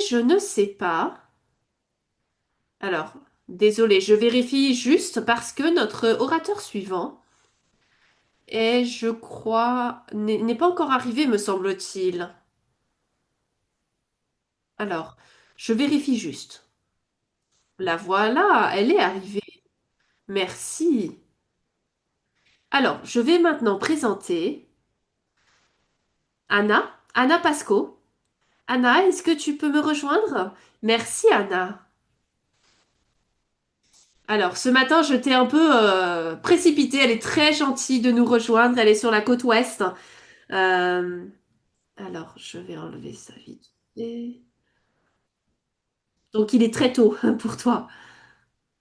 je ne sais pas. Alors, désolé, je vérifie juste parce que notre orateur suivant est, je crois, n'est pas encore arrivé, me semble-t-il. Alors, je vérifie juste. La voilà, elle est arrivée. Merci. Alors, je vais maintenant présenter Anna, Anna Pasco. Anna, est-ce que tu peux me rejoindre? Merci, Anna. Alors, ce matin, je t'ai un peu précipitée. Elle est très gentille de nous rejoindre. Elle est sur la côte ouest. Euh, alors, je vais enlever ça vite fait. Donc, il est très tôt pour toi.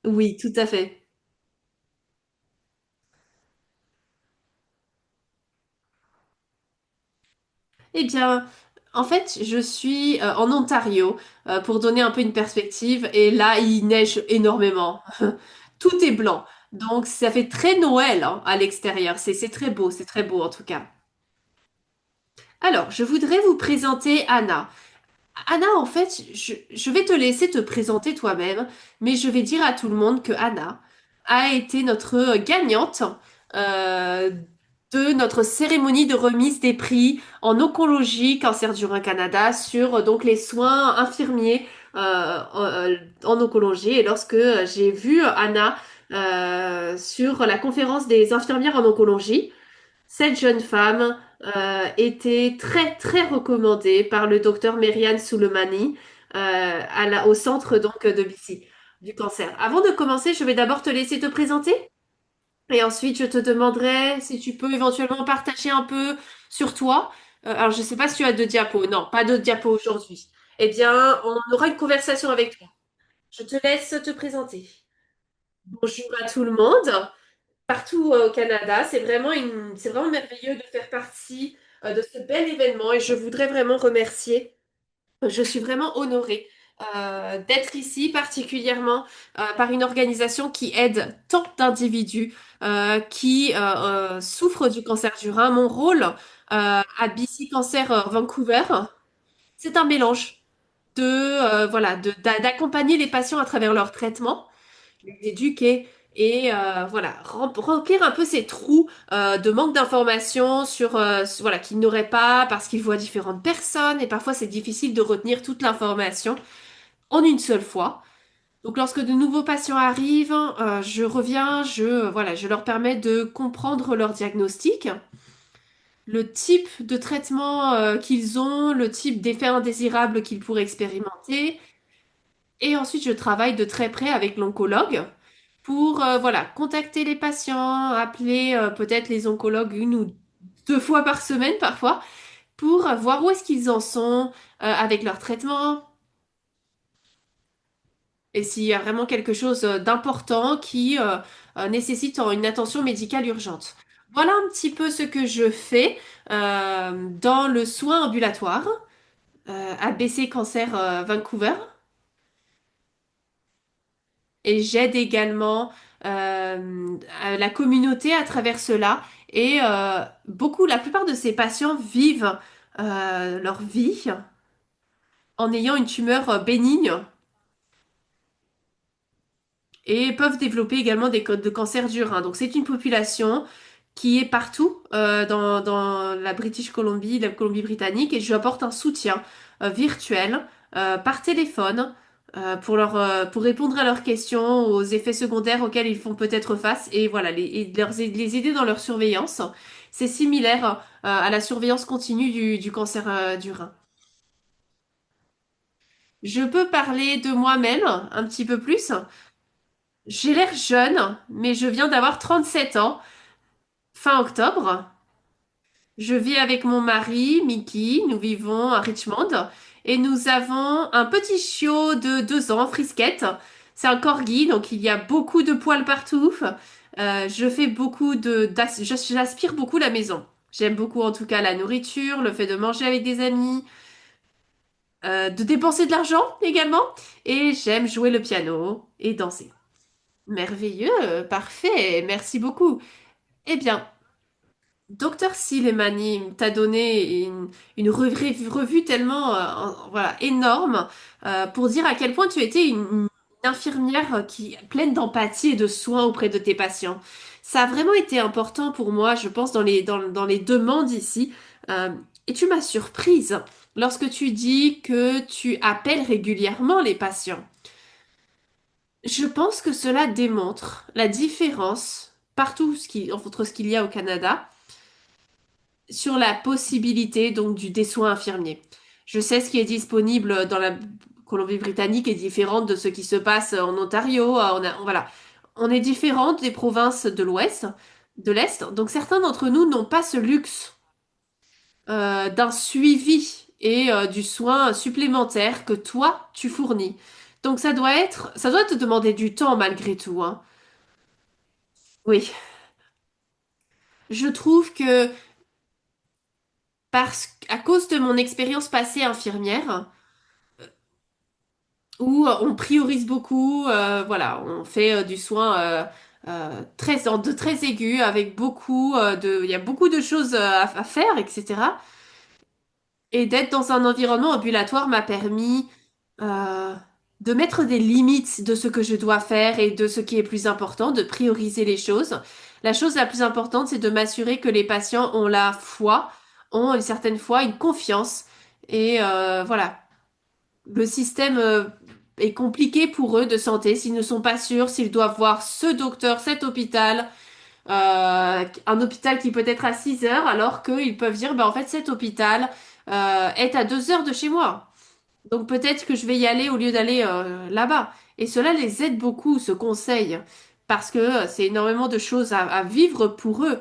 Oui, tout à fait. Eh bien, en fait, je suis en Ontario pour donner un peu une perspective. Et là, il neige énormément. Tout est blanc. Donc, ça fait très Noël hein, à l'extérieur. C'est très beau en tout cas. Alors, je voudrais vous présenter Anna. Anna, en fait, je vais te laisser te présenter toi-même, mais je vais dire à tout le monde que Anna a été notre gagnante euh, de notre cérémonie de remise des prix en oncologie Cancer du Rein Canada sur donc les soins infirmiers en oncologie. Et lorsque j'ai vu Anna sur la conférence des infirmières en oncologie, cette jeune femme était très très recommandée par le docteur Merian Souleimani au centre donc de BC du cancer. Avant de commencer, je vais d'abord te laisser te présenter et ensuite je te demanderai si tu peux éventuellement partager un peu sur toi. Alors je ne sais pas si tu as de diapos. Non, pas de diapos aujourd'hui. Eh bien, on aura une conversation avec toi. Je te laisse te présenter. Bonjour à tout le monde partout au Canada. C'est vraiment merveilleux de faire partie de ce bel événement et je voudrais vraiment remercier. Je suis vraiment honorée d'être ici, particulièrement par une organisation qui aide tant d'individus qui souffrent du cancer du rein. Mon rôle à BC Cancer Vancouver, c'est un mélange d'accompagner les patients à travers leur traitement les éduquer et voilà, remplir un peu ces trous de manque d'informations voilà, qu'ils n'auraient pas parce qu'ils voient différentes personnes et parfois c'est difficile de retenir toute l'information en une seule fois. Donc lorsque de nouveaux patients arrivent, je reviens, voilà, je leur permets de comprendre leur diagnostic, le type de traitement qu'ils ont, le type d'effet indésirable qu'ils pourraient expérimenter. Et ensuite, je travaille de très près avec l'oncologue pour voilà, contacter les patients, appeler peut-être les oncologues une ou deux fois par semaine parfois pour voir où est-ce qu'ils en sont avec leur traitement et s'il y a vraiment quelque chose d'important qui nécessite une attention médicale urgente. Voilà un petit peu ce que je fais dans le soin ambulatoire à BC Cancer Vancouver. Et j'aide également à la communauté à travers cela. Et la plupart de ces patients vivent leur vie en ayant une tumeur bénigne et peuvent développer également des codes de cancer du rein. Donc c'est une population qui est partout dans la British Columbia, la Colombie-Britannique, et je lui apporte un soutien virtuel par téléphone pour répondre à leurs questions, aux effets secondaires auxquels ils font peut-être face, et voilà, les aider dans leur surveillance. C'est similaire à la surveillance continue du cancer du rein. Je peux parler de moi-même un petit peu plus. J'ai l'air jeune, mais je viens d'avoir 37 ans, fin octobre. Je vis avec mon mari, Mickey. Nous vivons à Richmond. Et nous avons un petit chiot de 2 ans, Frisquette. C'est un corgi, donc il y a beaucoup de poils partout. Je fais j'aspire beaucoup la maison. J'aime beaucoup en tout cas la nourriture, le fait de manger avec des amis, de dépenser de l'argent également. Et j'aime jouer le piano et danser. Merveilleux, parfait, merci beaucoup. Eh bien, Docteur Silemani t'a donné une revue tellement voilà, énorme pour dire à quel point tu étais une infirmière qui pleine d'empathie et de soins auprès de tes patients. Ça a vraiment été important pour moi, je pense, dans les demandes ici. Euh, et tu m'as surprise lorsque tu dis que tu appelles régulièrement les patients. Je pense que cela démontre la différence partout entre ce qu'il y a au Canada sur la possibilité donc des soins infirmiers. Je sais ce qui est disponible dans la Colombie-Britannique est différent de ce qui se passe en Ontario. Voilà, on est différente des provinces de l'Ouest, de l'Est. Donc certains d'entre nous n'ont pas ce luxe d'un suivi et du soin supplémentaire que toi tu fournis. Donc ça doit te demander du temps malgré tout, hein. Oui, je trouve que à cause de mon expérience passée infirmière, où on priorise beaucoup, voilà, on fait du soin de très aigu avec il y a beaucoup de choses à faire, etc. Et d'être dans un environnement ambulatoire m'a permis euh, de mettre des limites de ce que je dois faire et de ce qui est plus important, de prioriser les choses. La chose la plus importante, c'est de m'assurer que les patients ont la foi, ont une certaine foi, une confiance. Et voilà, le système est compliqué pour eux de santé s'ils ne sont pas sûrs s'ils doivent voir ce docteur, cet hôpital, un hôpital qui peut être à 6 heures, alors qu'ils peuvent dire, bah, en fait, cet hôpital est à 2 heures de chez moi. Donc peut-être que je vais y aller au lieu d'aller là-bas. Et cela les aide beaucoup, ce conseil, parce que c'est énormément de choses à vivre pour eux.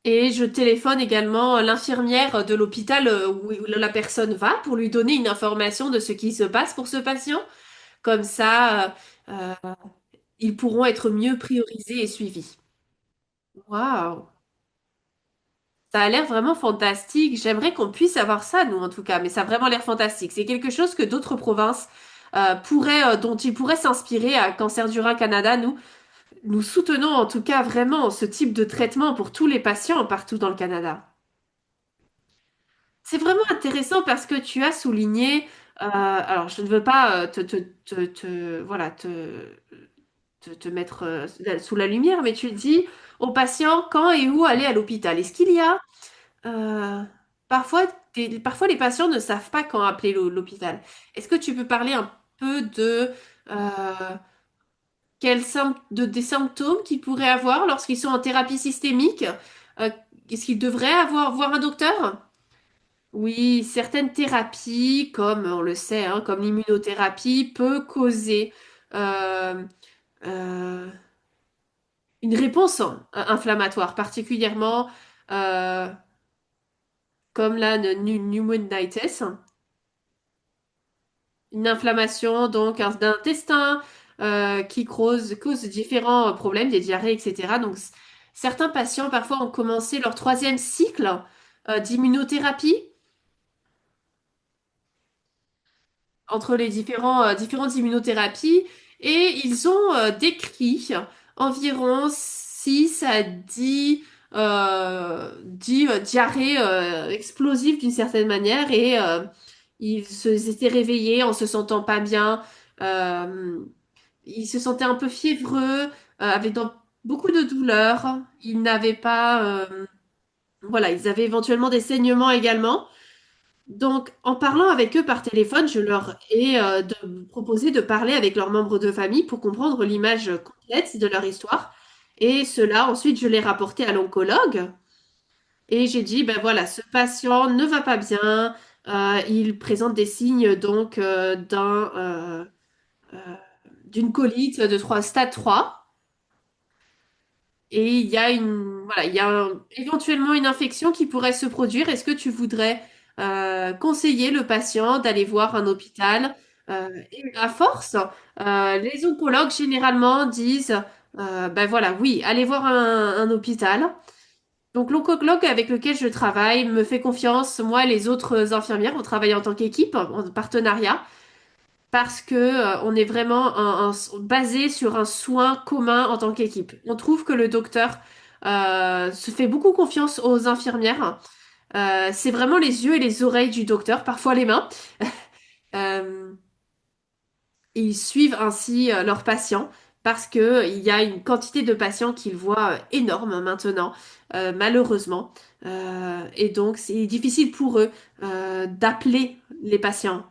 Et je téléphone également l'infirmière de l'hôpital où la personne va pour lui donner une information de ce qui se passe pour ce patient. Comme ça, ils pourront être mieux priorisés et suivis. Waouh! Ça a l'air vraiment fantastique. J'aimerais qu'on puisse avoir ça, nous, en tout cas, mais ça a vraiment l'air fantastique. C'est quelque chose que d'autres provinces dont ils pourraient s'inspirer à Cancer du Rein Canada. Nous soutenons en tout cas vraiment ce type de traitement pour tous les patients partout dans le Canada. C'est vraiment intéressant parce que tu as souligné, alors je ne veux pas voilà, te mettre sous la lumière, mais tu dis aux patients quand et où aller à l'hôpital. Est-ce qu'il y a euh, parfois, parfois les patients ne savent pas quand appeler l'hôpital. Est-ce que tu peux parler un peu euh, des symptômes qu'ils pourraient avoir lorsqu'ils sont en thérapie systémique? Euh, Est-ce qu'ils devraient voir un docteur? Oui, certaines thérapies, comme on le sait, hein, comme l'immunothérapie, peut causer euh, euh, une réponse inflammatoire, particulièrement euh, comme la pneumonitis, une inflammation donc d'un intestin qui cause différents problèmes, des diarrhées, etc. Donc certains patients parfois ont commencé leur troisième cycle d'immunothérapie entre les différentes immunothérapies et ils ont décrit environ 6 à 10 diarrhées explosives d'une certaine manière et ils étaient réveillés en se sentant pas bien. Euh, Ils se sentaient un peu fiévreux, avec beaucoup de douleurs. Ils n'avaient pas, voilà, ils avaient éventuellement des saignements également. Donc, en parlant avec eux par téléphone, je leur ai proposé de parler avec leurs membres de famille pour comprendre l'image complète de leur histoire. Et cela, ensuite, je l'ai rapporté à l'oncologue. Et j'ai dit, ben voilà, ce patient ne va pas bien. Il présente des signes donc euh, d'une colite de stade 3. Et voilà, éventuellement une infection qui pourrait se produire. Est-ce que tu voudrais conseiller le patient d'aller voir un hôpital? Et à force, les oncologues généralement disent, ben voilà, oui, allez voir un hôpital. Donc l'oncologue avec lequel je travaille me fait confiance. Moi et les autres infirmières, on travaille en tant qu'équipe, en partenariat. parce que on est vraiment basé sur un soin commun en tant qu'équipe. On trouve que le docteur se fait beaucoup confiance aux infirmières. C'est vraiment les yeux et les oreilles du docteur, parfois les mains. Euh, Ils suivent ainsi leurs patients parce que il y a une quantité de patients qu'ils voient énorme maintenant, malheureusement. Et donc, c'est difficile pour eux d'appeler les patients.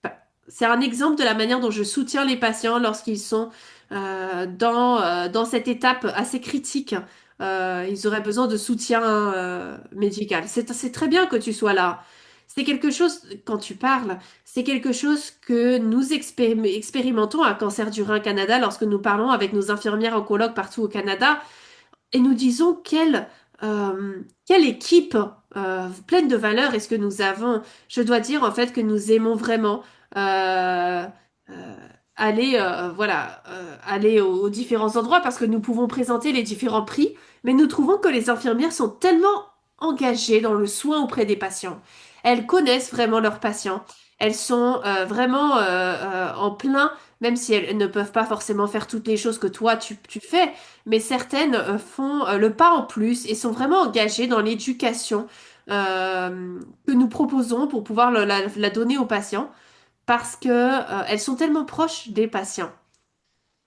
Enfin, c'est un exemple de la manière dont je soutiens les patients lorsqu'ils sont dans cette étape assez critique. Ils auraient besoin de soutien médical. C'est très bien que tu sois là. C'est quelque chose, quand tu parles, c'est quelque chose que nous expérimentons à Cancer du Rein Canada lorsque nous parlons avec nos infirmières oncologues partout au Canada et nous disons quelle équipe pleine de valeurs est-ce que nous avons. Je dois dire en fait que nous aimons vraiment euh, euh, aller aux différents endroits parce que nous pouvons présenter les différents prix, mais nous trouvons que les infirmières sont tellement engagées dans le soin auprès des patients. Elles connaissent vraiment leurs patients. Elles sont vraiment en plein, même si elles ne peuvent pas forcément faire toutes les choses que toi tu fais, mais certaines font le pas en plus et sont vraiment engagées dans l'éducation que nous proposons pour pouvoir la donner aux patients parce que elles sont tellement proches des patients.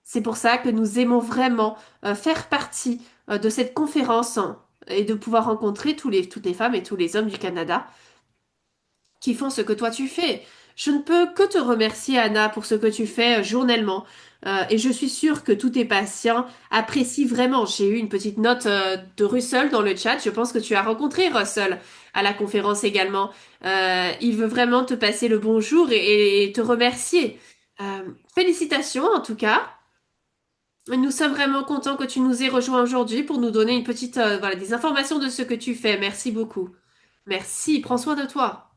C'est pour ça que nous aimons vraiment faire partie de cette conférence et de pouvoir rencontrer toutes les femmes et tous les hommes du Canada qui font ce que toi tu fais. Je ne peux que te remercier, Anna, pour ce que tu fais journellement. Et je suis sûre que tous tes patients apprécient vraiment. J'ai eu une petite note de Russell dans le chat. Je pense que tu as rencontré Russell à la conférence également. Il veut vraiment te passer le bonjour et te remercier. Euh, Félicitations en tout cas. Nous sommes vraiment contents que tu nous aies rejoints aujourd'hui pour nous donner une petite, voilà, des informations de ce que tu fais. Merci beaucoup. Merci. Prends soin de toi.